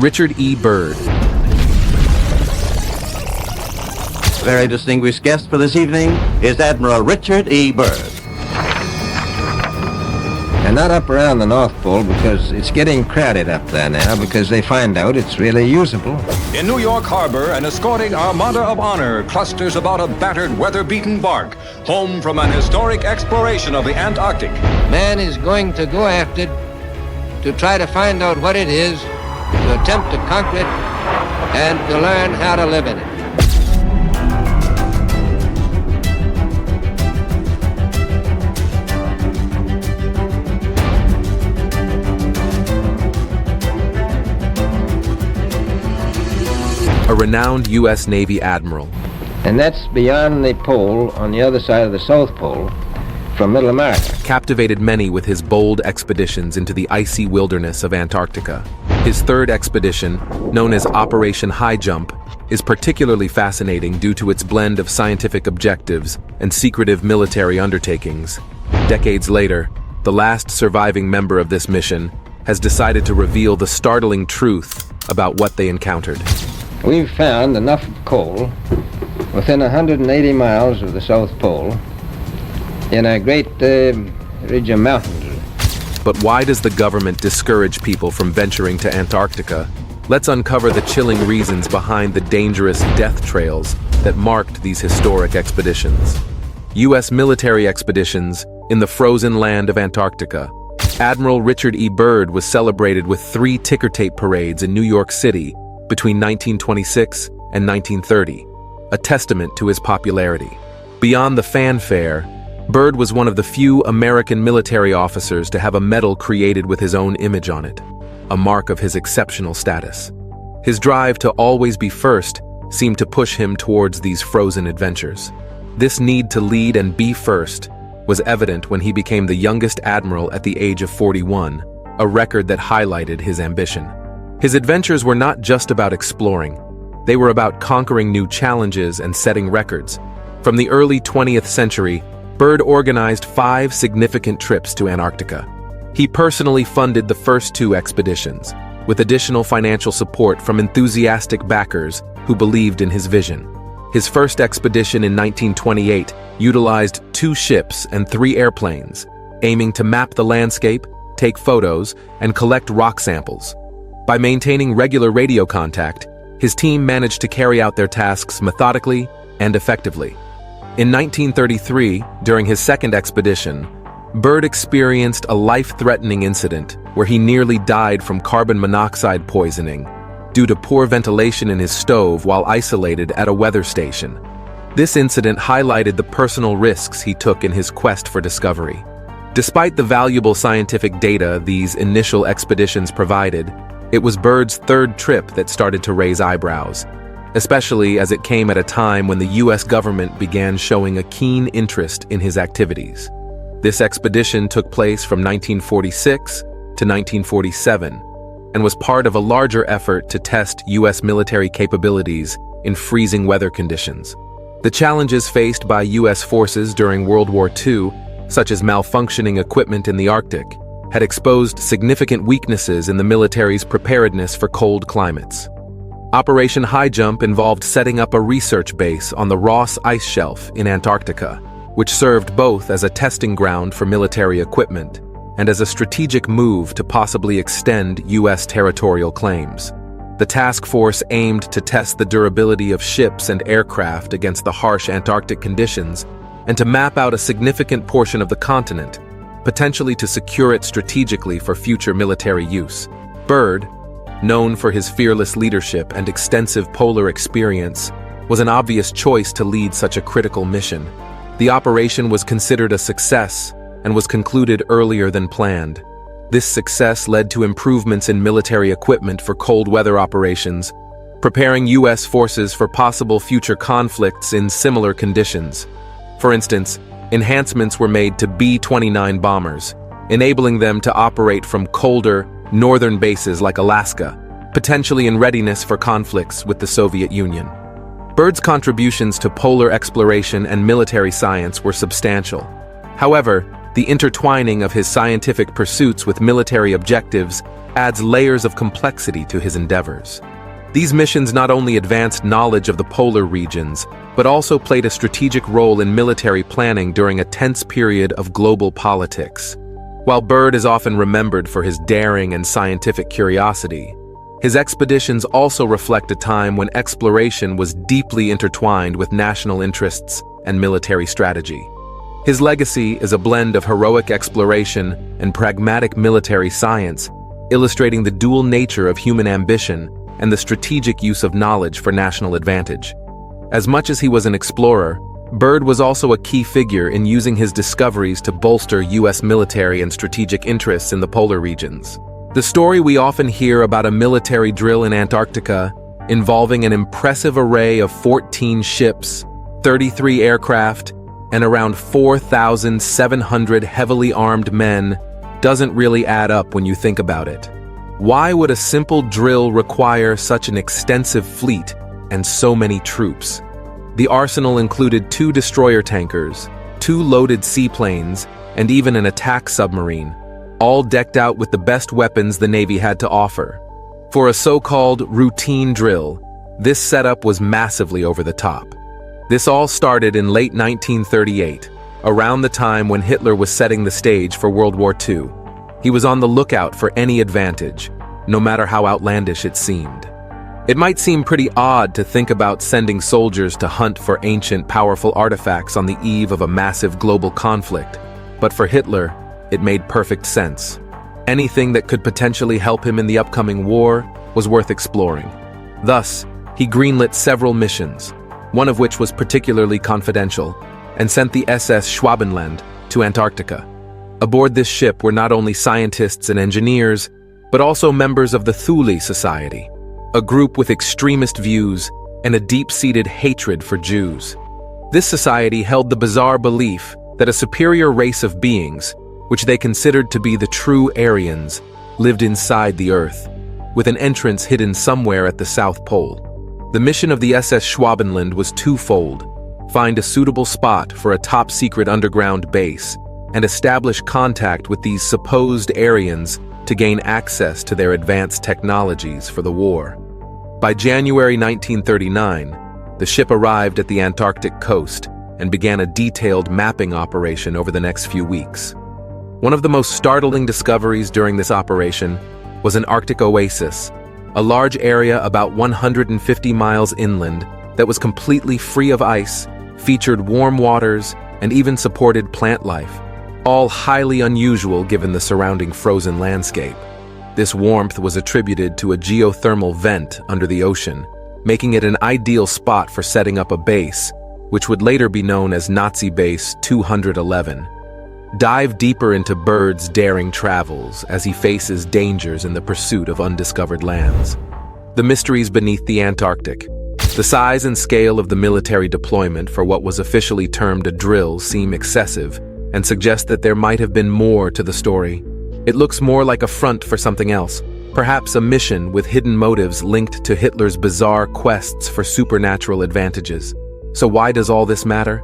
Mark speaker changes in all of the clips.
Speaker 1: Richard E. Byrd.
Speaker 2: Very distinguished guest for this evening is Admiral Richard E. Byrd.
Speaker 3: And not up around the North Pole because it's getting crowded up there now because they find out it's really usable.
Speaker 4: In New York Harbor, an escorting armada of honor clusters about a battered, weather-beaten bark, home from an historic exploration of the Antarctic.
Speaker 3: Man is going to go after it to try to find out what it is, to attempt to conquer it, and to learn how to live in it.
Speaker 1: A renowned U.S. Navy admiral.
Speaker 3: And that's beyond the pole on the other side of the South Pole from Middle America.
Speaker 1: Captivated many with his bold expeditions into the icy wilderness of Antarctica. His third expedition, known as Operation Highjump, is particularly fascinating due to its blend of scientific objectives and secretive military undertakings. Decades later, the last surviving member of this mission has decided to reveal the startling truth about what they encountered.
Speaker 3: We've found enough coal within 180 miles of the South Pole in a great ridge of mountains.
Speaker 1: But why does the government discourage people from venturing to Antarctica? Let's uncover the chilling reasons behind the dangerous death trails that marked these historic expeditions. U.S. military expeditions in the frozen land of Antarctica. Admiral Richard E. Byrd was celebrated with 3 ticker tape parades in New York City between 1926 and 1930, a testament to his popularity. Beyond the fanfare, Byrd was one of the few American military officers to have a medal created with his own image on it, a mark of his exceptional status. His drive to always be first seemed to push him towards these frozen adventures. This need to lead and be first was evident when he became the youngest admiral at the age of 41, a record that highlighted his ambition. His adventures were not just about exploring. They were about conquering new challenges and setting records. From the early 20th century, Byrd organized 5 significant trips to Antarctica. He personally funded the first 2 expeditions, with additional financial support from enthusiastic backers who believed in his vision. His first expedition in 1928 utilized 2 ships and 3 airplanes, aiming to map the landscape, take photos, and collect rock samples. By maintaining regular radio contact, his team managed to carry out their tasks methodically and effectively. In 1933, during his second expedition, Byrd experienced a life-threatening incident where he nearly died from carbon monoxide poisoning due to poor ventilation in his stove while isolated at a weather station. This incident highlighted the personal risks he took in his quest for discovery. Despite the valuable scientific data these initial expeditions provided, it was Byrd's third trip that started to raise eyebrows, especially as it came at a time when the U.S. government began showing a keen interest in his activities. This expedition took place from 1946 to 1947 and was part of a larger effort to test U.S. military capabilities in freezing weather conditions. The challenges faced by U.S. forces during World War II, such as malfunctioning equipment in the Arctic, had exposed significant weaknesses in the military's preparedness for cold climates. Operation Highjump involved setting up a research base on the Ross Ice Shelf in Antarctica, which served both as a testing ground for military equipment and as a strategic move to possibly extend U.S. territorial claims. The task force aimed to test the durability of ships and aircraft against the harsh Antarctic conditions and to map out a significant portion of the continent, potentially to secure it strategically for future military use. Byrd, known for his fearless leadership and extensive polar experience, was an obvious choice to lead such a critical mission. The operation was considered a success and was concluded earlier than planned. This success led to improvements in military equipment for cold weather operations, preparing U.S. forces for possible future conflicts in similar conditions. For instance, enhancements were made to B-29 bombers, enabling them to operate from colder, northern bases like Alaska, potentially in readiness for conflicts with the Soviet Union. Byrd's contributions to polar exploration and military science were substantial. However, The intertwining of his scientific pursuits with military objectives adds layers of complexity to his endeavors. These missions not only advanced knowledge of the polar regions, but also played a strategic role in military planning during a tense period of global politics. While Byrd is often remembered for his daring and scientific curiosity, his expeditions also reflect a time when exploration was deeply intertwined with national interests and military strategy. His legacy is a blend of heroic exploration and pragmatic military science, illustrating the dual nature of human ambition and the strategic use of knowledge for national advantage. As much as he was an explorer, Byrd was also a key figure in using his discoveries to bolster U.S. military and strategic interests in the polar regions. The story we often hear about a military drill in Antarctica, involving an impressive array of 14 ships, 33 aircraft, and around 4,700 heavily armed men, doesn't really add up when you think about it. Why would a simple drill require such an extensive fleet and so many troops? The arsenal included 2 destroyer tankers, 2 loaded seaplanes, and even an attack submarine, all decked out with the best weapons the Navy had to offer. For a so-called routine drill, this setup was massively over the top. This all started in late 1938, around the time when Hitler was setting the stage for World War II. He was on the lookout for any advantage, no matter how outlandish it seemed. It might seem pretty odd to think about sending soldiers to hunt for ancient, powerful artifacts on the eve of a massive global conflict, but for Hitler, it made perfect sense. Anything that could potentially help him in the upcoming war was worth exploring. Thus, he greenlit several missions, one of which was particularly confidential, and sent the SS Schwabenland to Antarctica. Aboard this ship were not only scientists and engineers, but also members of the Thule Society, a group with extremist views and a deep-seated hatred for Jews. This society held the bizarre belief that a superior race of beings, which they considered to be the true Aryans, lived inside the Earth, with an entrance hidden somewhere at the South Pole. The mission of the SS Schwabenland was twofold: find a suitable spot for a top-secret underground base, and establish contact with these supposed Aryans to gain access to their advanced technologies for the war. By January 1939, the ship arrived at the Antarctic coast and began a detailed mapping operation over the next few weeks. One of the most startling discoveries during this operation was an Arctic oasis, a large area about 150 miles inland that was completely free of ice, featured warm waters, and even supported plant life, all highly unusual given the surrounding frozen landscape. This warmth was attributed to a geothermal vent under the ocean, making it an ideal spot for setting up a base, which would later be known as Nazi Base 211. Dive deeper into Byrd's daring travels as he faces dangers in the pursuit of undiscovered lands. The mysteries beneath the Antarctic. The size and scale of the military deployment for what was officially termed a drill seem excessive and suggest that there might have been more to the story. It looks more like a front for something else, perhaps a mission with hidden motives linked to Hitler's bizarre quests for supernatural advantages. So why does all this matter?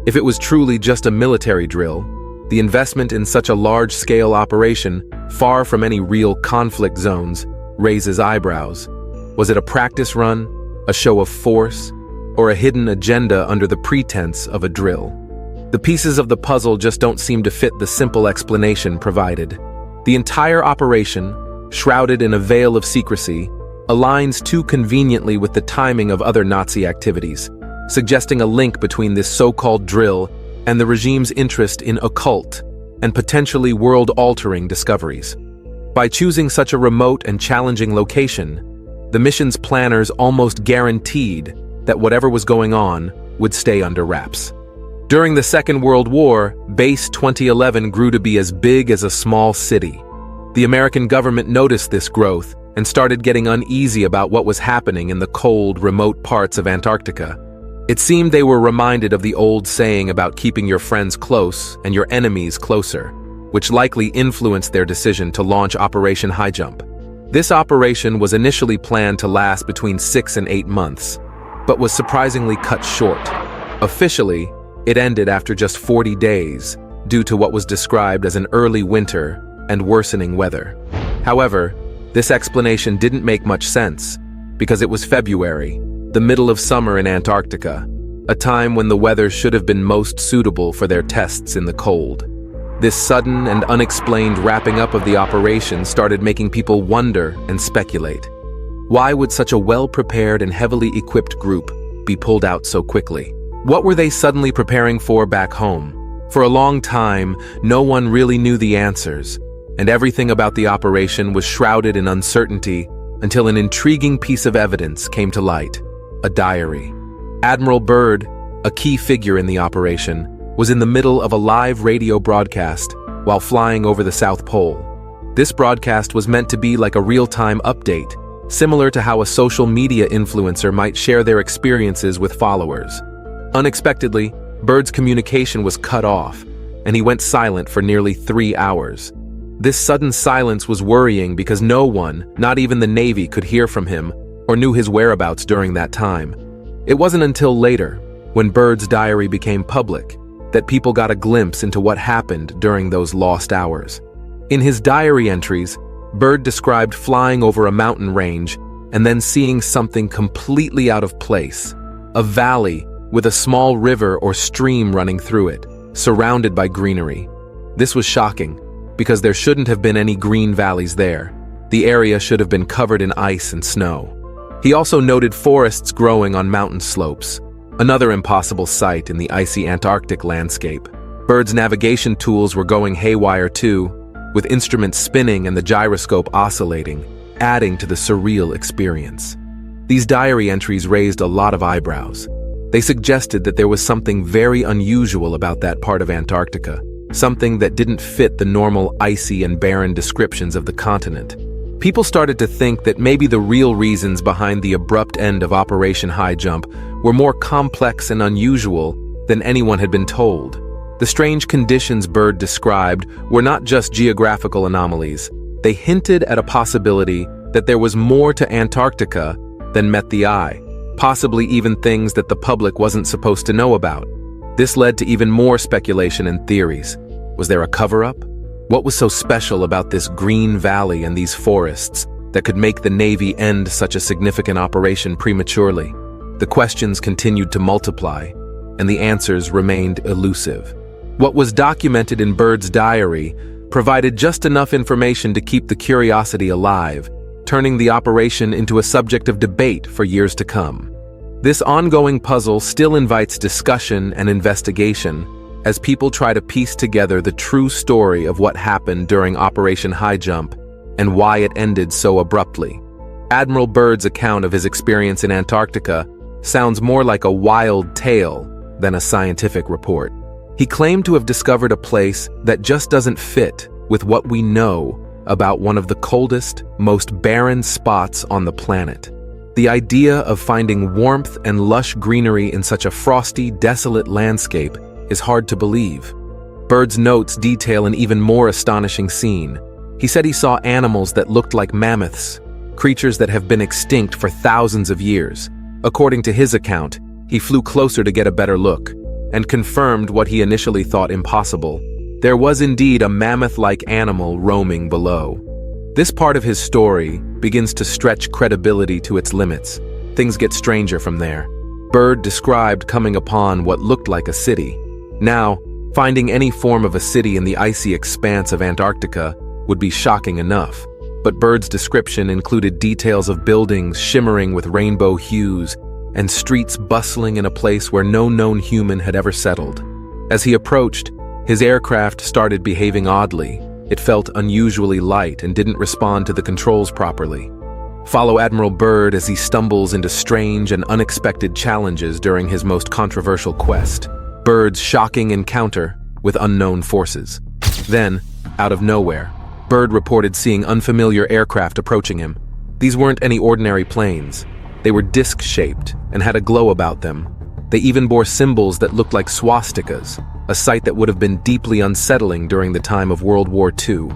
Speaker 1: If it was truly just a military drill, the investment in such a large-scale operation, far from any real conflict zones, raises eyebrows. Was it a practice run, a show of force, or a hidden agenda under the pretense of a drill? The pieces of the puzzle just don't seem to fit the simple explanation provided. The entire operation, shrouded in a veil of secrecy, aligns too conveniently with the timing of other Nazi activities, suggesting a link between this so-called drill and the regime's interest in occult and potentially world-altering discoveries. By choosing such a remote and challenging location, the mission's planners almost guaranteed that whatever was going on would stay under wraps. During the Second World War, Base 2011 grew to be as big as a small city. The American government noticed this growth and started getting uneasy about what was happening in the cold, remote parts of Antarctica. It seemed they were reminded of the old saying about keeping your friends close and your enemies closer, which likely influenced their decision to launch Operation Highjump. This operation was initially planned to last between 6 and 8 months, but was surprisingly cut short. Officially, it ended after just 40 days, due to what was described as an early winter and worsening weather. However, this explanation didn't make much sense, because it was February, the middle of summer in Antarctica, a time when the weather should have been most suitable for their tests in the cold. This sudden and unexplained wrapping up of the operation started making people wonder and speculate. Why would such a well-prepared and heavily equipped group be pulled out so quickly? What were they suddenly preparing for back home? For a long time, no one really knew the answers, and everything about the operation was shrouded in uncertainty until an intriguing piece of evidence came to light: a diary. Admiral Byrd, a key figure in the operation, was in the middle of a live radio broadcast while flying over the South Pole. This broadcast was meant to be like a real-time update, similar to how a social media influencer might share their experiences with followers. Unexpectedly, Byrd's communication was cut off, and he went silent for nearly 3 hours. This sudden silence was worrying because no one, not even the Navy, could hear from him or knew his whereabouts during that time. It wasn't until later, when Byrd's diary became public, that people got a glimpse into what happened during those lost hours. In his diary entries, Byrd described flying over a mountain range and then seeing something completely out of place: a valley with a small river or stream running through it, surrounded by greenery. This was shocking, because there shouldn't have been any green valleys there. The area should have been covered in ice and snow. He also noted forests growing on mountain slopes, another impossible sight in the icy Antarctic landscape. Byrd's navigation tools were going haywire too, with instruments spinning and the gyroscope oscillating, adding to the surreal experience. These diary entries raised a lot of eyebrows. They suggested that there was something very unusual about that part of Antarctica, something that didn't fit the normal icy and barren descriptions of the continent. People started to think that maybe the real reasons behind the abrupt end of Operation Highjump were more complex and unusual than anyone had been told. The strange conditions Byrd described were not just geographical anomalies. They hinted at a possibility that there was more to Antarctica than met the eye, possibly even things that the public wasn't supposed to know about. This led to even more speculation and theories. Was there a cover-up? What was so special about this green valley and these forests that could make the Navy end such a significant operation prematurely? The questions continued to multiply, and the answers remained elusive. What was documented in Byrd's diary provided just enough information to keep the curiosity alive, turning the operation into a subject of debate for years to come. This ongoing puzzle still invites discussion and investigation as people try to piece together the true story of what happened during Operation Highjump and why it ended so abruptly. Admiral Byrd's account of his experience in Antarctica sounds more like a wild tale than a scientific report. He claimed to have discovered a place that just doesn't fit with what we know about one of the coldest, most barren spots on the planet. The idea of finding warmth and lush greenery in such a frosty, desolate landscape is hard to believe. Byrd's notes detail an even more astonishing scene. He said he saw animals that looked like mammoths, creatures that have been extinct for thousands of years. According to his account, he flew closer to get a better look, and confirmed what he initially thought impossible. There was indeed a mammoth-like animal roaming below. This part of his story begins to stretch credibility to its limits. Things get stranger from there. Byrd described coming upon what looked like a city. Now, finding any form of a city in the icy expanse of Antarctica would be shocking enough, but Byrd's description included details of buildings shimmering with rainbow hues and streets bustling in a place where no known human had ever settled. As he approached, his aircraft started behaving oddly. It felt unusually light and didn't respond to the controls properly. Follow Admiral Byrd as he stumbles into strange and unexpected challenges during his most controversial quest: Byrd's shocking encounter with unknown forces. Then, out of nowhere, Byrd reported seeing unfamiliar aircraft approaching him. These weren't any ordinary planes. They were disc-shaped and had a glow about them. They even bore symbols that looked like swastikas, a sight that would have been deeply unsettling during the time of World War II.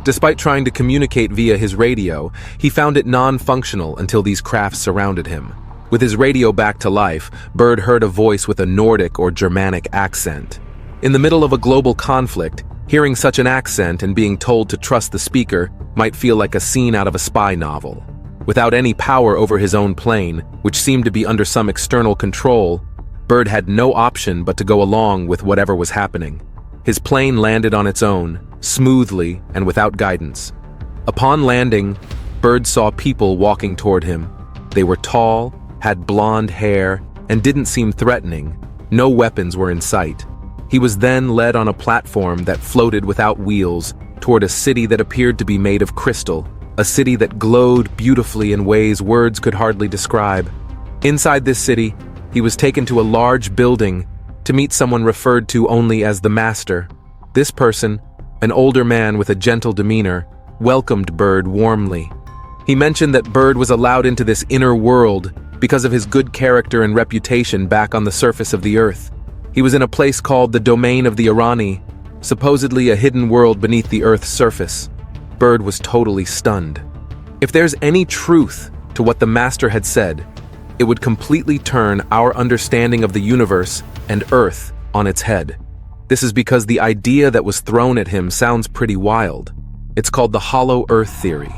Speaker 1: Despite trying to communicate via his radio, he found it non-functional until these crafts surrounded him. With his radio back to life, Byrd heard a voice with a Nordic or Germanic accent. In the middle of a global conflict, hearing such an accent and being told to trust the speaker might feel like a scene out of a spy novel. Without any power over his own plane, which seemed to be under some external control, Byrd had no option but to go along with whatever was happening. His plane landed on its own, smoothly and without guidance. Upon landing, Byrd saw people walking toward him. They were tall, had blonde hair, and didn't seem threatening. No weapons were in sight. He was then led on a platform that floated without wheels toward a city that appeared to be made of crystal, a city that glowed beautifully in ways words could hardly describe. Inside this city, he was taken to a large building to meet someone referred to only as the Master. This person, an older man with a gentle demeanor, welcomed Byrd warmly. He mentioned that Byrd was allowed into this inner world because of his good character and reputation back on the surface of the Earth. He was in a place called the Domain of the Irani, supposedly a hidden world beneath the Earth's surface. Byrd was totally stunned. If there's any truth to what the Master had said, it would completely turn our understanding of the universe and Earth on its head. This is because the idea that was thrown at him sounds pretty wild. It's called the hollow Earth theory.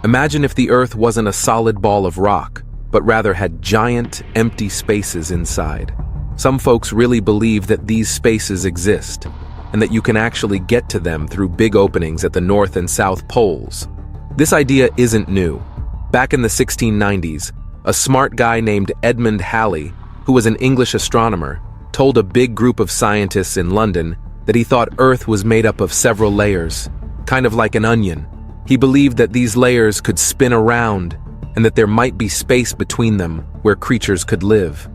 Speaker 1: Imagine if the Earth wasn't a solid ball of rock, but rather had giant, empty spaces inside. Some folks really believe that these spaces exist, and that you can actually get to them through big openings at the North and South Poles. This idea isn't new. Back in the 1690s, a smart guy named Edmund Halley, who was an English astronomer, told a big group of scientists in London that he thought Earth was made up of several layers, kind of like an onion. He believed that these layers could spin around and that there might be space between them where creatures could live.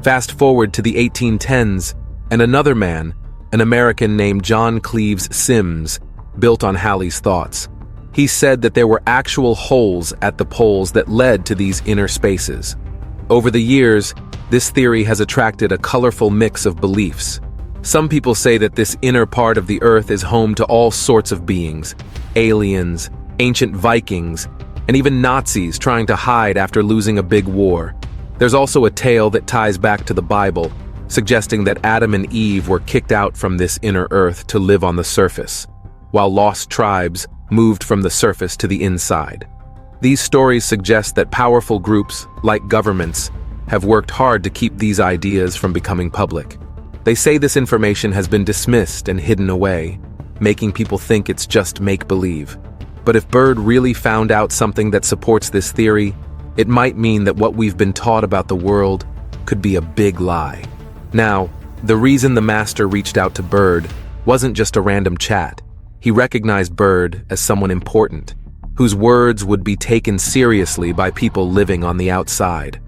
Speaker 1: Fast forward to the 1810s, and another man, an American named John Cleves Sims, built on Halley's thoughts. He said that there were actual holes at the poles that led to these inner spaces. Over the years, this theory has attracted a colorful mix of beliefs. Some people say that this inner part of the Earth is home to all sorts of beings, aliens, ancient Vikings, and even Nazis trying to hide after losing a big war. There's also a tale that ties back to the Bible, suggesting that Adam and Eve were kicked out from this inner Earth to live on the surface, while lost tribes moved from the surface to the inside. These stories suggest that powerful groups, like governments, have worked hard to keep these ideas from becoming public. They say this information has been dismissed and hidden away, making people think it's just make-believe. But if Byrd really found out something that supports this theory, it might mean that what we've been taught about the world could be a big lie. Now, the reason the Master reached out to Byrd wasn't just a random chat. He recognized Byrd as someone important, whose words would be taken seriously by people living on the outside.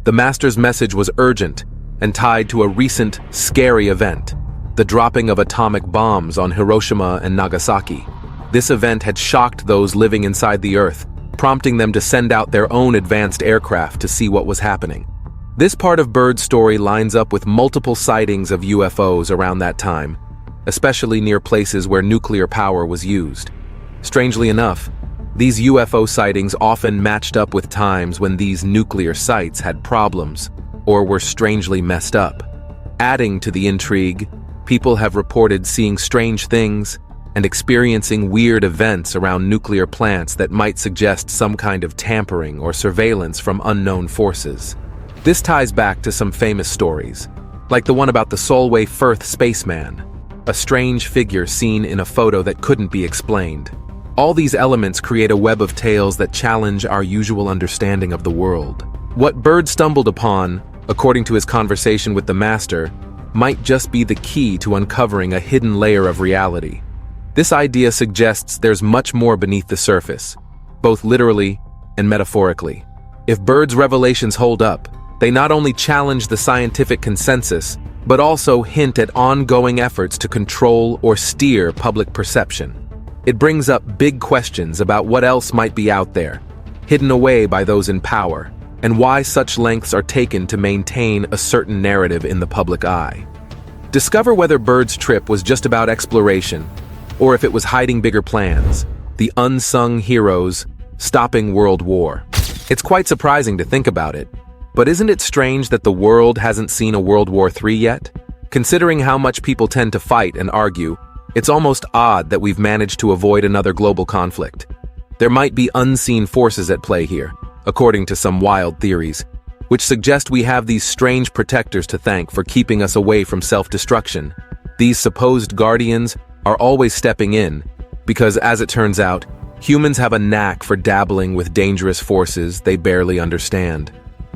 Speaker 1: The Master's message was urgent and tied to a recent, scary event, the dropping of atomic bombs on Hiroshima and Nagasaki. This event had shocked those living inside the Earth, prompting them to send out their own advanced aircraft to see what was happening. This part of Byrd's story lines up with multiple sightings of UFOs around that time, especially near places where nuclear power was used. Strangely enough, these UFO sightings often matched up with times when these nuclear sites had problems or were strangely messed up. Adding to the intrigue, people have reported seeing strange things and experiencing weird events around nuclear plants that might suggest some kind of tampering or surveillance from unknown forces. This ties back to some famous stories, like the one about the Solway Firth spaceman, a strange figure seen in a photo that couldn't be explained. All these elements create a web of tales that challenge our usual understanding of the world. What Byrd stumbled upon, according to his conversation with the Master, might just be the key to uncovering a hidden layer of reality. This idea suggests there's much more beneath the surface, both literally and metaphorically. If Byrd's revelations hold up, they not only challenge the scientific consensus, but also hint at ongoing efforts to control or steer public perception. It brings up big questions about what else might be out there, hidden away by those in power, and why such lengths are taken to maintain a certain narrative in the public eye. Discover whether Byrd's trip was just about exploration, or if it was hiding bigger plans, the unsung heroes stopping World War. It's quite surprising to think about it, but isn't it strange that the world hasn't seen a World War III yet? Considering how much people tend to fight and argue, it's almost odd that we've managed to avoid another global conflict. There might be unseen forces at play here, according to some wild theories, which suggest we have these strange protectors to thank for keeping us away from self-destruction. These supposed guardians are always stepping in, because as it turns out, humans have a knack for dabbling with dangerous forces they barely understand.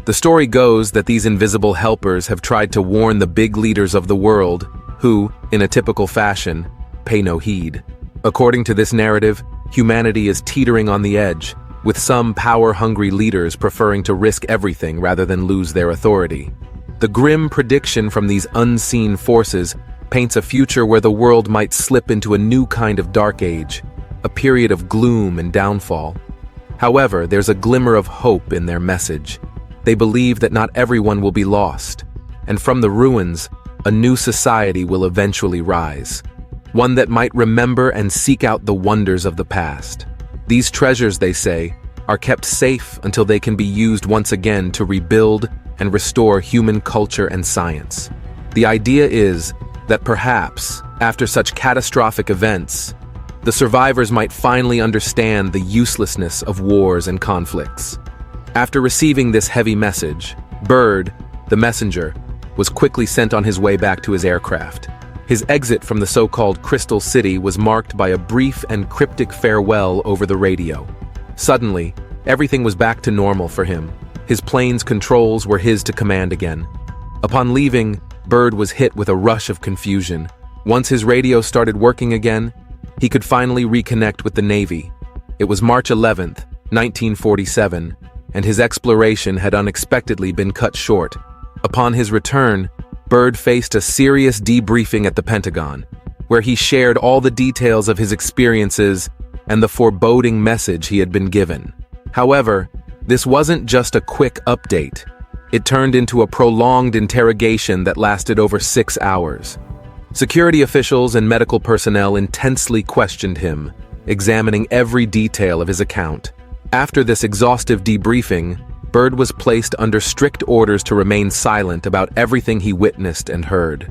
Speaker 1: The story goes that these invisible helpers have tried to warn the big leaders of the world, who, in a typical fashion, pay no heed. According to this narrative, humanity is teetering on the edge, with some power-hungry leaders preferring to risk everything rather than lose their authority. The grim prediction from these unseen forces paints a future where the world might slip into a new kind of dark age, a period of gloom and downfall. However, there's a glimmer of hope in their message. They believe that not everyone will be lost, and from the ruins, a new society will eventually rise, one that might remember and seek out the wonders of the past. These treasures, they say, are kept safe until they can be used once again to rebuild and restore human culture and science. The idea is that perhaps, after such catastrophic events, the survivors might finally understand the uselessness of wars and conflicts. After receiving this heavy message, Byrd, the messenger, was quickly sent on his way back to his aircraft. His exit from the so-called Crystal City was marked by a brief and cryptic farewell over the radio. Suddenly, everything was back to normal for him. His plane's controls were his to command again. Upon leaving, Byrd was hit with a rush of confusion. Once his radio started working again, he could finally reconnect with the Navy. It was March 11th, 1947, and his exploration had unexpectedly been cut short. Upon his return, Byrd faced a serious debriefing at the Pentagon, where he shared all the details of his experiences and the foreboding message he had been given. However, this wasn't just a quick update. It turned into a prolonged interrogation that lasted over 6 hours. Security officials and medical personnel intensely questioned him, examining every detail of his account. After this exhaustive debriefing, Byrd was placed under strict orders to remain silent about everything he witnessed and heard.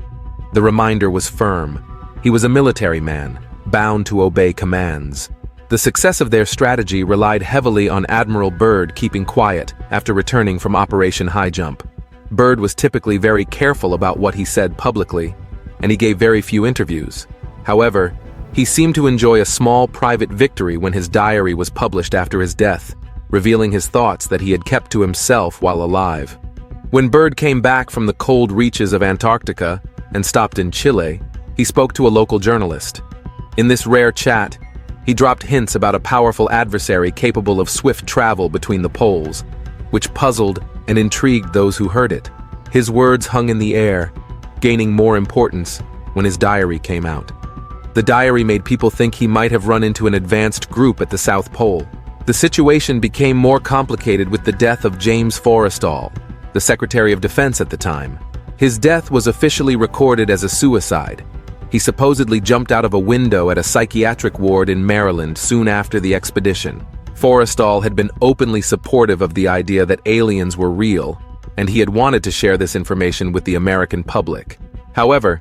Speaker 1: The reminder was firm. He was a military man, bound to obey commands. The success of their strategy relied heavily on Admiral Byrd keeping quiet after returning from Operation Highjump. Byrd was typically very careful about what he said publicly, and he gave very few interviews. However, he seemed to enjoy a small private victory when his diary was published after his death, revealing his thoughts that he had kept to himself while alive. When Byrd came back from the cold reaches of Antarctica and stopped in Chile, he spoke to a local journalist. In this rare chat, he dropped hints about a powerful adversary capable of swift travel between the poles, which puzzled and intrigued those who heard it. His words hung in the air, gaining more importance when his diary came out. The diary made people think he might have run into an advanced group at the South Pole. The situation became more complicated with the death of James Forrestal, the Secretary of Defense at the time. His death was officially recorded as a suicide. He supposedly jumped out of a window at a psychiatric ward in Maryland soon after the expedition. Forrestal had been openly supportive of the idea that aliens were real, and he had wanted to share this information with the American public. However,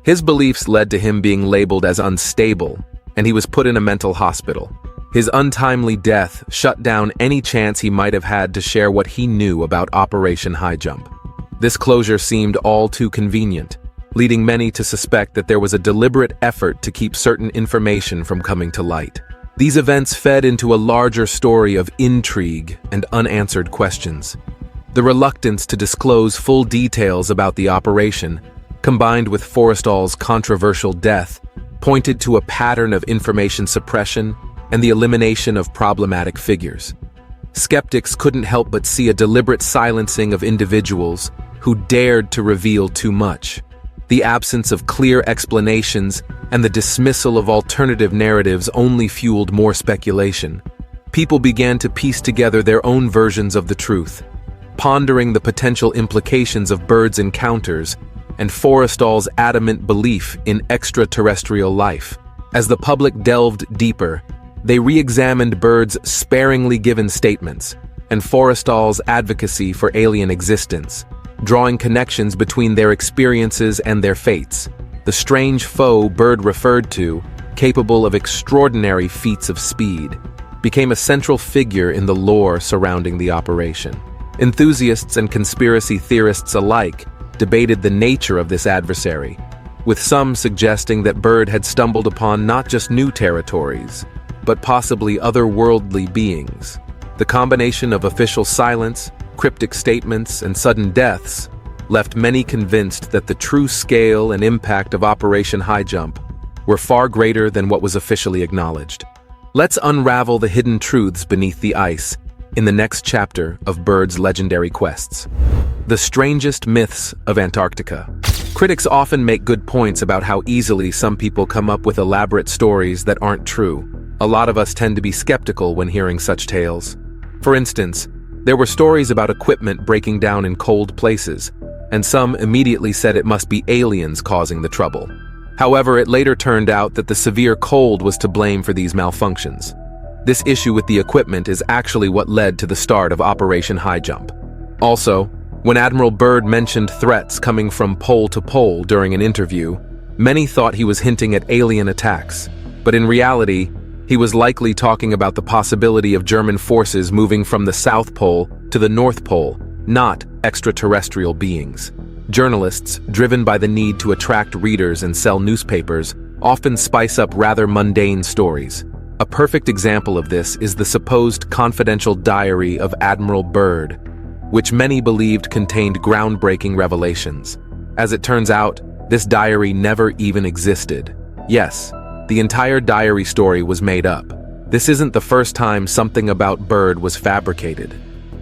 Speaker 1: his beliefs led to him being labeled as unstable, and he was put in a mental hospital. His untimely death shut down any chance he might have had to share what he knew about Operation Highjump. This closure seemed all too convenient, leading many to suspect that there was a deliberate effort to keep certain information from coming to light. These events fed into a larger story of intrigue and unanswered questions. The reluctance to disclose full details about the operation, combined with Forrestal's controversial death, pointed to a pattern of information suppression and the elimination of problematic figures. Skeptics couldn't help but see a deliberate silencing of individuals who dared to reveal too much. The absence of clear explanations and the dismissal of alternative narratives only fueled more speculation. People began to piece together their own versions of the truth, pondering the potential implications of Byrd's encounters and Forrestal's adamant belief in extraterrestrial life. As the public delved deeper, they re-examined Byrd's sparingly given statements and Forrestal's advocacy for alien existence. drawing connections between their experiences and their fates. The strange foe Byrd referred to, capable of extraordinary feats of speed, became a central figure in the lore surrounding the operation. Enthusiasts and conspiracy theorists alike debated the nature of this adversary, with some suggesting that Byrd had stumbled upon not just new territories, but possibly otherworldly beings. The combination of official silence, cryptic statements, and sudden deaths left many convinced that the true scale and impact of Operation Highjump were far greater than what was officially acknowledged. Let's unravel the hidden truths beneath the ice in the next chapter of Byrd's legendary quests. The strangest myths of Antarctica. Critics often make good points about how easily some people come up with elaborate stories that aren't true. A lot of us tend to be skeptical when hearing such tales. For instance, there were stories about equipment breaking down in cold places, and some immediately said it must be aliens causing the trouble. However, it later turned out that the severe cold was to blame for these malfunctions. This issue with the equipment is actually what led to the start of Operation Highjump. Also, when Admiral Byrd mentioned threats coming from pole to pole during an interview, many thought he was hinting at alien attacks, but in reality, he was likely talking about the possibility of German forces moving from the South Pole to the North Pole, not extraterrestrial beings. Journalists, driven by the need to attract readers and sell newspapers, often spice up rather mundane stories. A perfect example of this is the supposed confidential diary of Admiral Byrd, which many believed contained groundbreaking revelations. As it turns out, this diary never even existed. Yes, the entire diary story was made up. This isn't the first time something about Byrd was fabricated.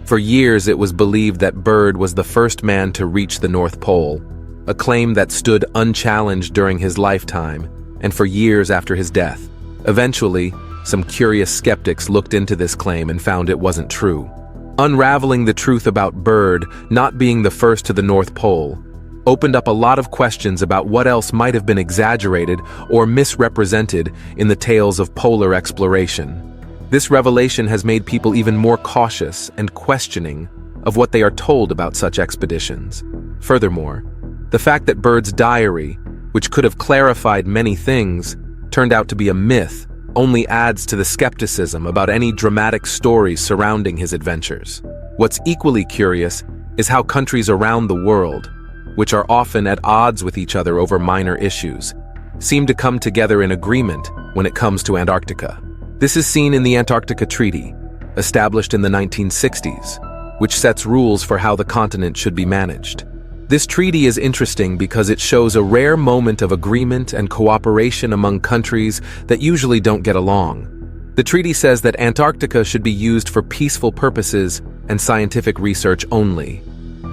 Speaker 1: For years it was believed that Byrd was the first man to reach the North Pole, a claim that stood unchallenged during his lifetime and for years after his death. Eventually, some curious skeptics looked into this claim and found it wasn't true. Unraveling the truth about Byrd not being the first to the North Pole opened up a lot of questions about what else might have been exaggerated or misrepresented in the tales of polar exploration. This revelation has made people even more cautious and questioning of what they are told about such expeditions. Furthermore, the fact that Byrd's diary, which could have clarified many things, turned out to be a myth only adds to the skepticism about any dramatic stories surrounding his adventures. What's equally curious is how countries around the world, which are often at odds with each other over minor issues, seem to come together in agreement when it comes to Antarctica. This is seen in the Antarctica Treaty, established in the 1960s, which sets rules for how the continent should be managed. This treaty is interesting because it shows a rare moment of agreement and cooperation among countries that usually don't get along. The treaty says that Antarctica should be used for peaceful purposes and scientific research only,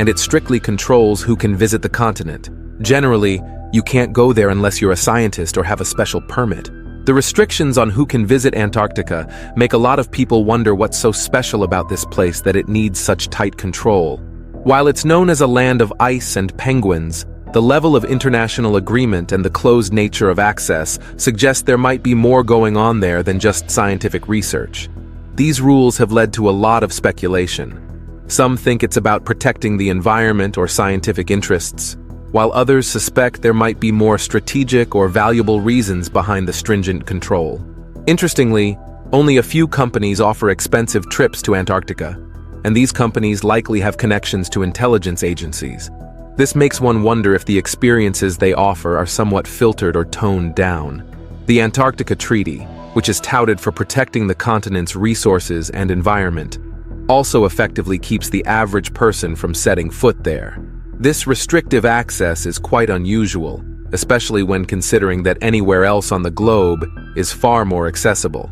Speaker 1: and it strictly controls who can visit the continent. Generally, you can't go there unless you're a scientist or have a special permit. The restrictions on who can visit Antarctica make a lot of people wonder what's so special about this place that it needs such tight control. While it's known as a land of ice and penguins, the level of international agreement and the closed nature of access suggest there might be more going on there than just scientific research. These rules have led to a lot of speculation. Some think it's about protecting the environment or scientific interests, while others suspect there might be more strategic or valuable reasons behind the stringent control. Interestingly, only a few companies offer expensive trips to Antarctica, and these companies likely have connections to intelligence agencies. This makes one wonder if the experiences they offer are somewhat filtered or toned down. The Antarctica Treaty, which is touted for protecting the continent's resources and environment, also effectively keeps the average person from setting foot there. This restrictive access is quite unusual, especially when considering that anywhere else on the globe is far more accessible.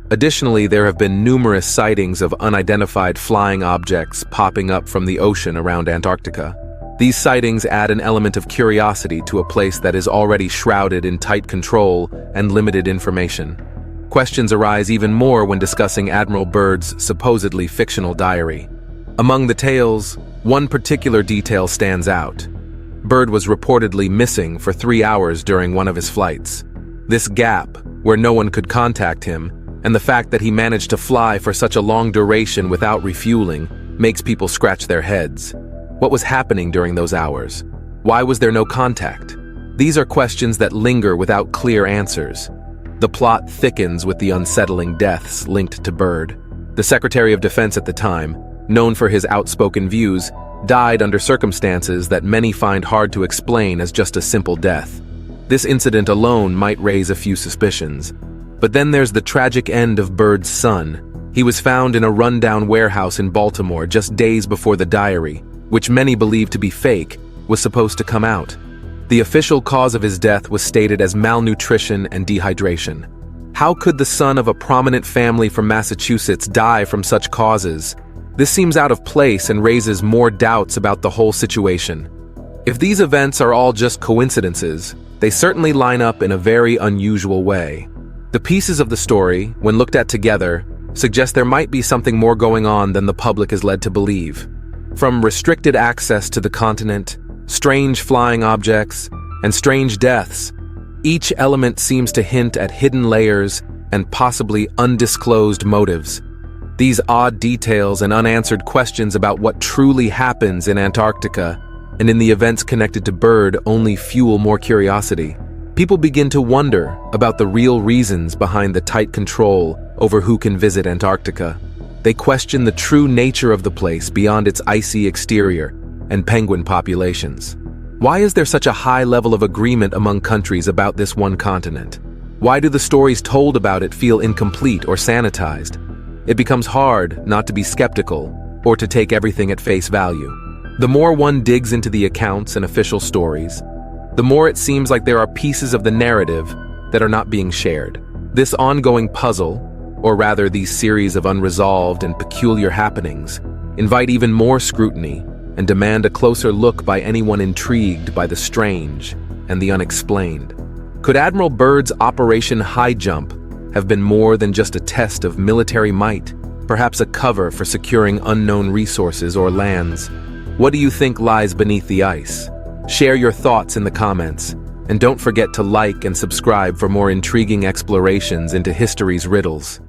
Speaker 1: Additionally, there have been numerous sightings of unidentified flying objects popping up from the ocean around Antarctica. These sightings add an element of curiosity to a place that is already shrouded in tight control and limited information. Questions arise even more when discussing Admiral Byrd's supposedly fictional diary. Among the tales, one particular detail stands out. Byrd was reportedly missing for 3 hours during one of his flights. This gap, where no one could contact him, and the fact that he managed to fly for such a long duration without refueling, makes people scratch their heads. What was happening during those hours? Why was there no contact? These are questions that linger without clear answers. The plot thickens with the unsettling deaths linked to Byrd. The Secretary of Defense at the time, known for his outspoken views, died under circumstances that many find hard to explain as just a simple death. This incident alone might raise a few suspicions. But then there's the tragic end of Byrd's son. He was found in a rundown warehouse in Baltimore just days before the diary, which many believe to be fake, was supposed to come out. The official cause of his death was stated as malnutrition and dehydration. How could the son of a prominent family from Massachusetts die from such causes? This seems out of place and raises more doubts about the whole situation. If these events are all just coincidences, they certainly line up in a very unusual way. The pieces of the story, when looked at together, suggest there might be something more going on than the public is led to believe. From restricted access to the continent, strange flying objects, and strange deaths, each element seems to hint at hidden layers and possibly undisclosed motives. These odd details and unanswered questions about what truly happens in Antarctica and in the events connected to Byrd only fuel more curiosity. People begin to wonder about the real reasons behind the tight control over who can visit Antarctica. They question the true nature of the place beyond its icy exterior and penguin populations. Why is there such a high level of agreement among countries about this one continent? Why do the stories told about it feel incomplete or sanitized? It becomes hard not to be skeptical or to take everything at face value. The more one digs into the accounts and official stories, the more it seems like there are pieces of the narrative that are not being shared. This ongoing puzzle, or rather these series of unresolved and peculiar happenings, invite even more scrutiny and demand a closer look by anyone intrigued by the strange and the unexplained. Could Admiral Byrd's Operation Highjump have been more than just a test of military might, perhaps a cover for securing unknown resources or lands? What do you think lies beneath the ice? Share your thoughts in the comments, and don't forget to like and subscribe for more intriguing explorations into history's riddles.